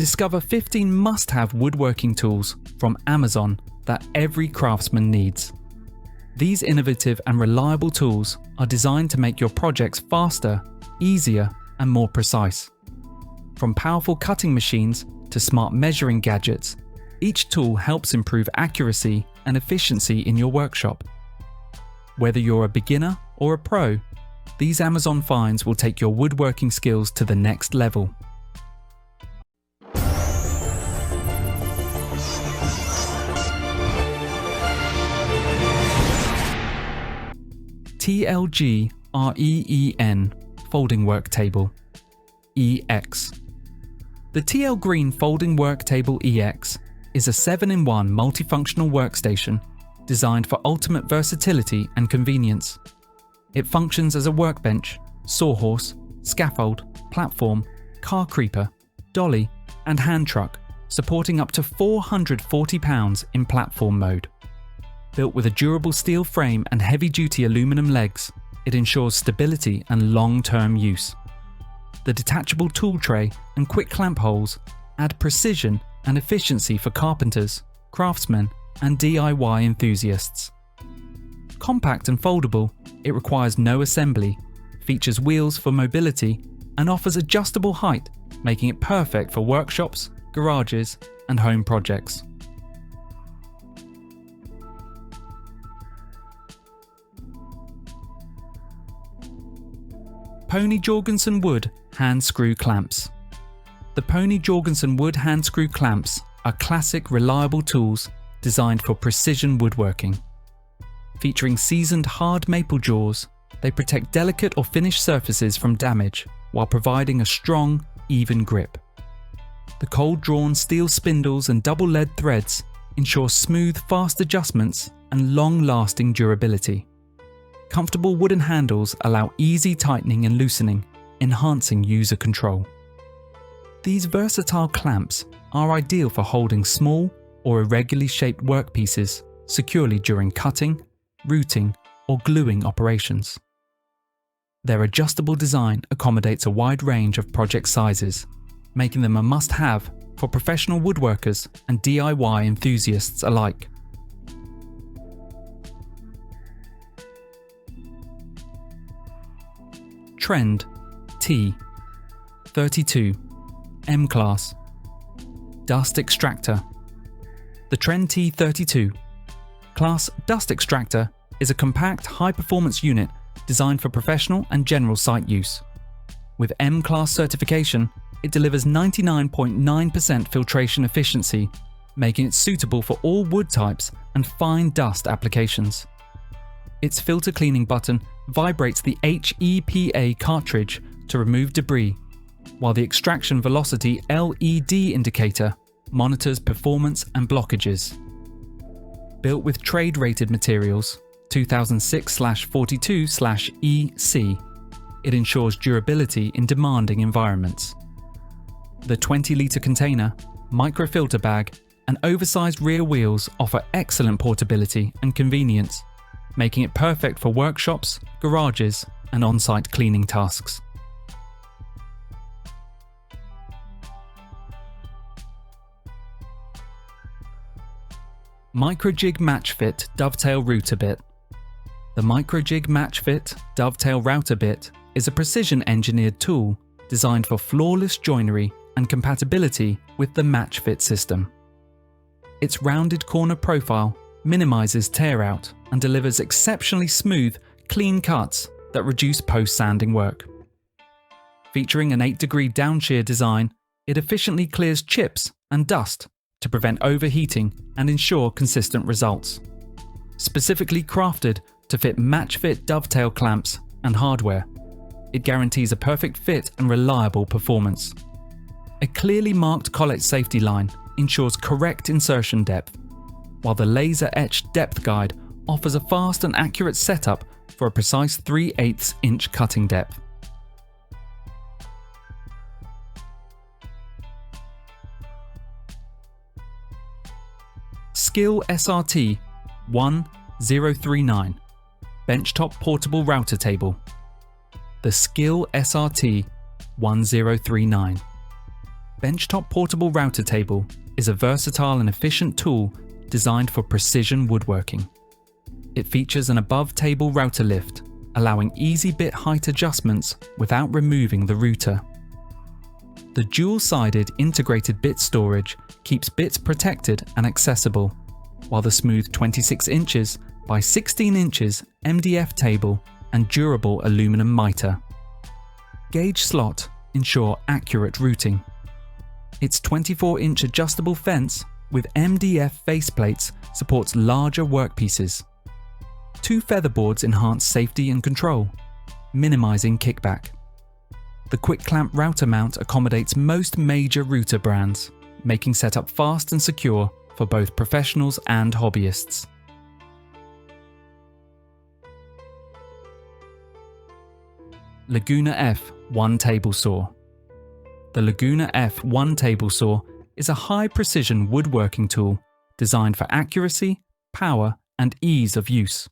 Discover 15 must-have woodworking tools from Amazon that every craftsman needs. These innovative and reliable tools are designed to make your projects faster, easier, and more precise. From powerful cutting machines to smart measuring gadgets, each tool helps improve accuracy and efficiency in your workshop. Whether you're a beginner or a pro, these Amazon finds will take your woodworking skills to the next level. TLGREEN Folding Work Table EX. The TLGREEN Folding Work Table EX is a 7-in-1 multifunctional workstation designed for ultimate versatility and convenience. It functions as a workbench, sawhorse, scaffold, platform, car creeper, dolly, and hand truck, supporting up to 440 pounds in platform mode. Built with a durable steel frame and heavy-duty aluminum legs, it ensures stability and long-term use. The detachable tool tray and quick clamp holes add precision and efficiency for carpenters, craftsmen, and DIY enthusiasts. Compact and foldable, it requires no assembly, features wheels for mobility, and offers adjustable height, making it perfect for workshops, garages, and home projects. Pony Jorgensen Wood Hand Screw Clamps. The Pony Jorgensen Wood Hand Screw Clamps are classic, reliable tools designed for precision woodworking. Featuring seasoned hard maple jaws, they protect delicate or finished surfaces from damage while providing a strong, even grip. The cold-drawn steel spindles and double-lead threads ensure smooth, fast adjustments and long-lasting durability. Comfortable wooden handles allow easy tightening and loosening, enhancing user control. These versatile clamps are ideal for holding small or irregularly shaped workpieces securely during cutting, routing, or gluing operations. Their adjustable design accommodates a wide range of project sizes, making them a must-have for professional woodworkers and DIY enthusiasts alike. Trend T32 M-Class Dust Extractor. The Trend T32 Class Dust Extractor is a compact, high-performance unit designed for professional and general site use. With M-Class certification, it delivers 99.9% filtration efficiency, making it suitable for all wood types and fine dust applications. Its filter cleaning button vibrates the HEPA cartridge to remove debris, while the extraction velocity LED indicator monitors performance and blockages. Built with trade-rated materials 2006/42/EC, it ensures durability in demanding environments. The 20-litre container, microfilter bag, and oversized rear wheels offer excellent portability and convenience, making it perfect for workshops, garages, and on-site cleaning tasks. MICROJIG MATCHFIT Dovetail Router Bit. The MICROJIG MATCHFIT Dovetail Router Bit is a precision-engineered tool designed for flawless joinery and compatibility with the MATCHFIT system. Its rounded corner profile minimizes tear-out and delivers exceptionally smooth, clean cuts that reduce post-sanding work. Featuring an 8-degree downshear design, it efficiently clears chips and dust to prevent overheating and ensure consistent results. Specifically crafted to fit MATCHFIT dovetail clamps and hardware, it guarantees a perfect fit and reliable performance. A clearly marked collet safety line ensures correct insertion depth, while the laser-etched depth guide offers a fast and accurate setup for a precise 3/8 inch cutting depth. SKIL SRT 1039 Benchtop Portable Router Table. The SKIL SRT 1039. Benchtop Portable Router Table is a versatile and efficient tool designed for precision woodworking. It features an above-table router lift, allowing easy bit height adjustments without removing the router. The dual-sided integrated bit storage keeps bits protected and accessible, while the smooth 26 inches by 16 inches MDF table and durable aluminum mitre gauge slot ensure accurate routing. Its 24-inch adjustable fence with MDF faceplates supports larger workpieces. 2 featherboards enhance safety and control, minimizing kickback. The quick clamp router mount accommodates most major router brands, making setup fast and secure for both professionals and hobbyists. Laguna F1 Table Saw. The Laguna F1 Table Saw is a high-precision woodworking tool designed for accuracy, power, and ease of use.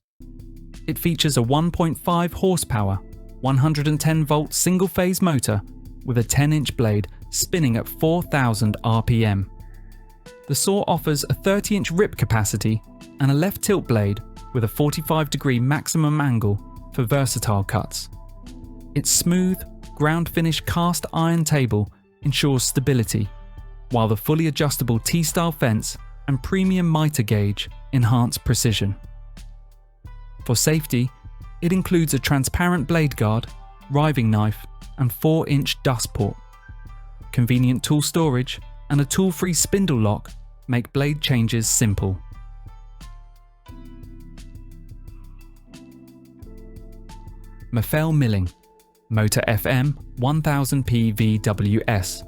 It features a 1.5 horsepower, 110-volt single-phase motor with a 10-inch blade spinning at 4,000 RPM. The saw offers a 30-inch rip capacity and a left tilt blade with a 45-degree maximum angle for versatile cuts. Its smooth, ground-finish cast iron table ensures stability, while the fully adjustable T-style fence and premium mitre gauge enhance precision. For safety, it includes a transparent blade guard, riving knife, and 4-inch dust port. Convenient tool storage and a tool-free spindle lock make blade changes simple. Mafell milling, motor FM 1000P VWS.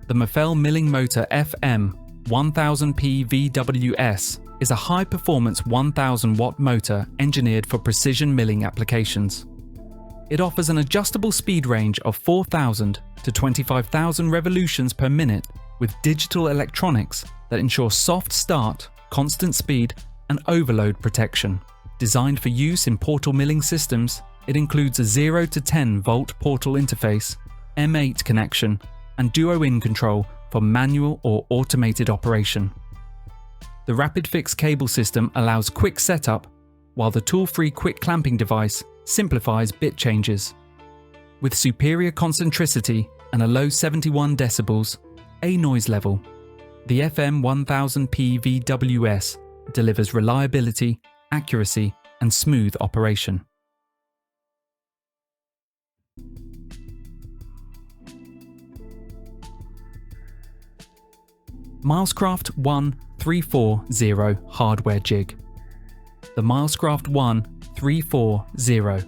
The Mafell milling motor FM 1000P VWS is a high-performance 1000 watt motor engineered for precision milling applications. It offers an adjustable speed range of 4,000 to 25,000 revolutions per minute with digital electronics that ensure soft start, constant speed, and overload protection. Designed for use in portal milling systems, it includes a 0 to 10 volt portal interface, M8 connection, and duo-in control for manual or automated operation. The Rapid Fix cable system allows quick setup, while the tool-free quick clamping device simplifies bit changes. With superior concentricity and a low 71 decibels, A noise level, the FM 1000P VWS delivers reliability, accuracy, and smooth operation. Milescraft 1340 HardwareJig. The Milescraft 1340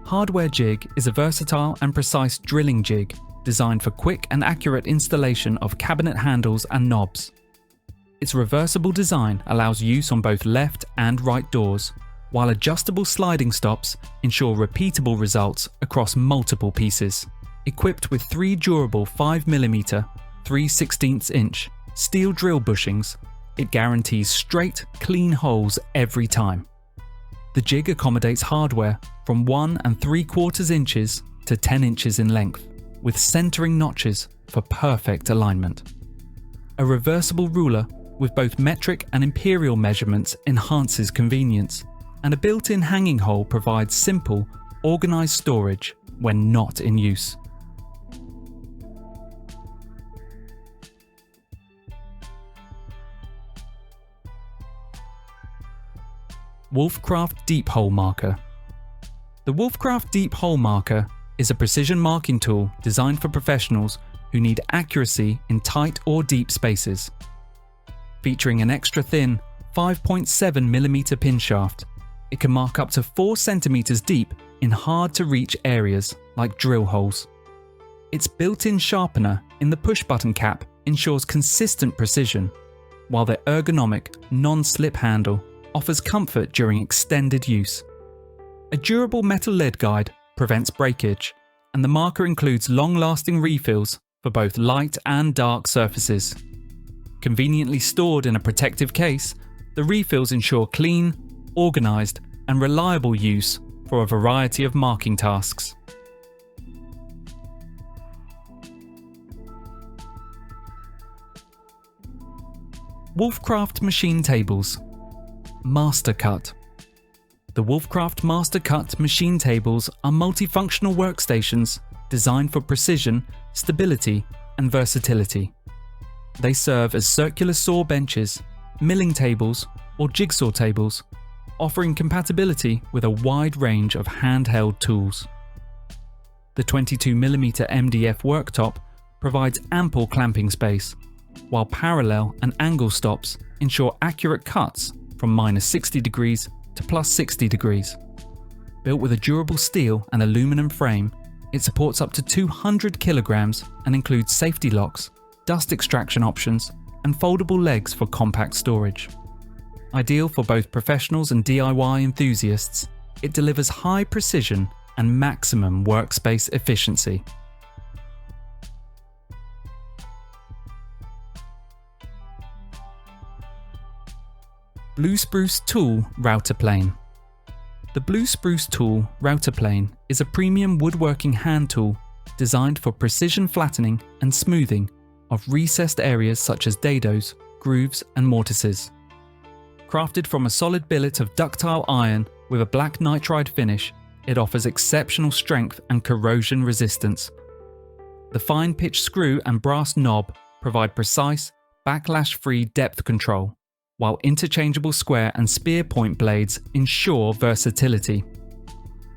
HardwareJig is a versatile and precise drilling jig designed for quick and accurate installation of cabinet handles and knobs. Its reversible design allows use on both left and right doors, while adjustable sliding stops ensure repeatable results across multiple pieces. Equipped with 3 durable 5mm 3/16 inch steel drill bushings, it guarantees straight, clean holes every time. The jig accommodates hardware from 1 3/4 inches to 10 inches in length, with centering notches for perfect alignment. A reversible ruler with both metric and imperial measurements enhances convenience, and a built-in hanging hole provides simple, organized storage when not in use. Wolfcraft Deep Hole Marker. The Wolfcraft Deep Hole Marker is a precision marking tool designed for professionals who need accuracy in tight or deep spaces. Featuring an extra thin 5.7mm pin shaft, it can mark up to 4 cm deep in hard-to-reach areas like drill holes. Its built-in sharpener in the push-button cap ensures consistent precision, while the ergonomic, non-slip handle offers comfort during extended use. A durable metal lead guide prevents breakage, and the marker includes long-lasting refills for both light and dark surfaces. Conveniently stored in a protective case, the refills ensure clean, organized, and reliable use for a variety of marking tasks. Wolfcraft machine tables. Master Cut. The Wolfcraft Master Cut machine tables are multifunctional workstations designed for precision, stability, and versatility. They serve as circular saw benches, milling tables, or jigsaw tables, offering compatibility with a wide range of handheld tools. The 22mm MDF worktop provides ample clamping space, while parallel and angle stops ensure accurate cuts from -60 degrees to +60 degrees. Built with a durable steel and aluminum frame, it supports up to 200 kilograms and includes safety locks, dust extraction options, and foldable legs for compact storage. Ideal for both professionals and DIY enthusiasts, it delivers high precision and maximum workspace efficiency. Bluespruce Tool Router Plane. The Bluespruce Tool Router Plane is a premium woodworking hand tool designed for precision flattening and smoothing of recessed areas such as dados, grooves, and mortises. Crafted from a solid billet of ductile iron with a black nitride finish, it offers exceptional strength and corrosion resistance. The fine pitch screw and brass knob provide precise, backlash-free depth control, while interchangeable square and spear point blades ensure versatility.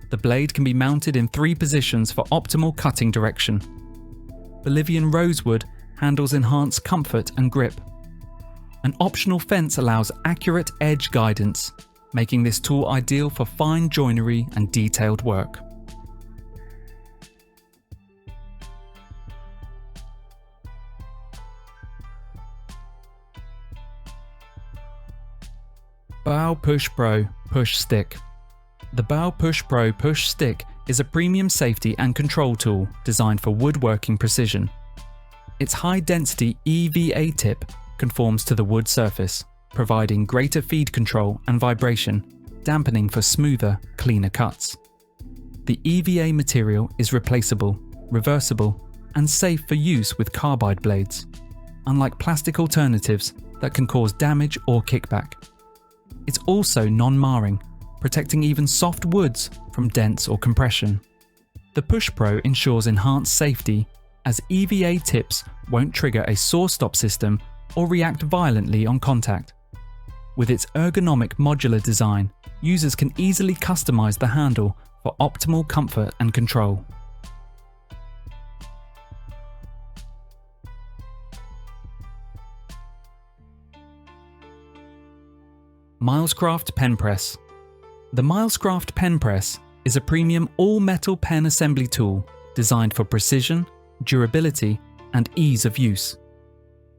The blade can be mounted in 3 positions for optimal cutting direction. Bolivian rosewood handles enhance comfort and grip. An optional fence allows accurate edge guidance, making this tool ideal for fine joinery and detailed work. Bow PushPRO Push Stick. The Bow PushPRO Push Stick is a premium safety and control tool designed for woodworking precision. Its high-density EVA tip conforms to the wood surface, providing greater feed control and vibration, dampening for smoother, cleaner cuts. The EVA material is replaceable, reversible, and safe for use with carbide blades, unlike plastic alternatives that can cause damage or kickback. It's also non-marring, protecting even soft woods from dents or compression. The PushPRO ensures enhanced safety, as EVA tips won't trigger a saw stop system or react violently on contact. With its ergonomic modular design, users can easily customize the handle for optimal comfort and control. Milescraft PenPress. The Milescraft PenPress is a premium all-metal pen assembly tool designed for precision, durability, and ease of use.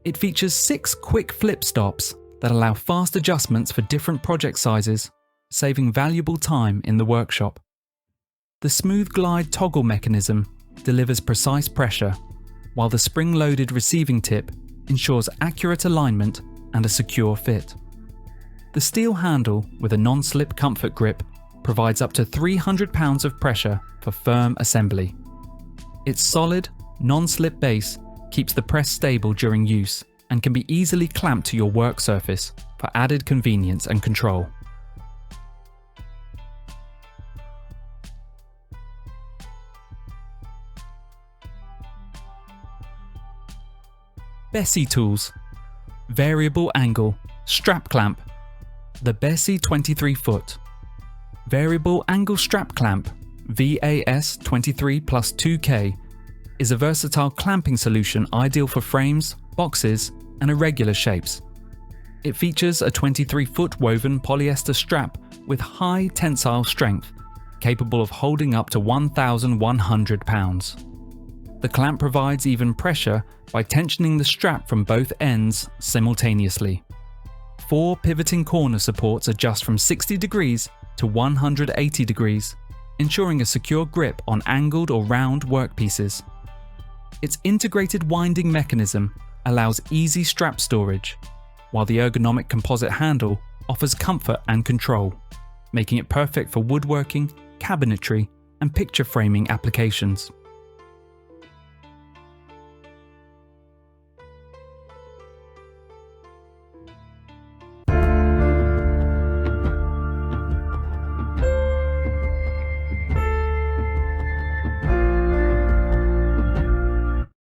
It features 6 quick flip stops that allow fast adjustments for different project sizes, saving valuable time in the workshop. The smooth glide toggle mechanism delivers precise pressure, while the spring-loaded receiving tip ensures accurate alignment and a secure fit. The steel handle with a non-slip comfort grip provides up to 300 pounds of pressure for firm assembly. Its solid, non-slip base keeps the press stable during use and can be easily clamped to your work surface for added convenience and control. Bessey tools. Variable angle strap clamp. The Bessey 23-foot Variable Angle Strap Clamp VAS 23+2K is a versatile clamping solution ideal for frames, boxes, and irregular shapes. It features a 23-foot woven polyester strap with high tensile strength, capable of holding up to 1,100 pounds. The clamp provides even pressure by tensioning the strap from both ends simultaneously. 4 pivoting corner supports adjust from 60 degrees to 180 degrees, ensuring a secure grip on angled or round workpieces. Its integrated winding mechanism allows easy strap storage, while the ergonomic composite handle offers comfort and control, making it perfect for woodworking, cabinetry, and picture framing applications.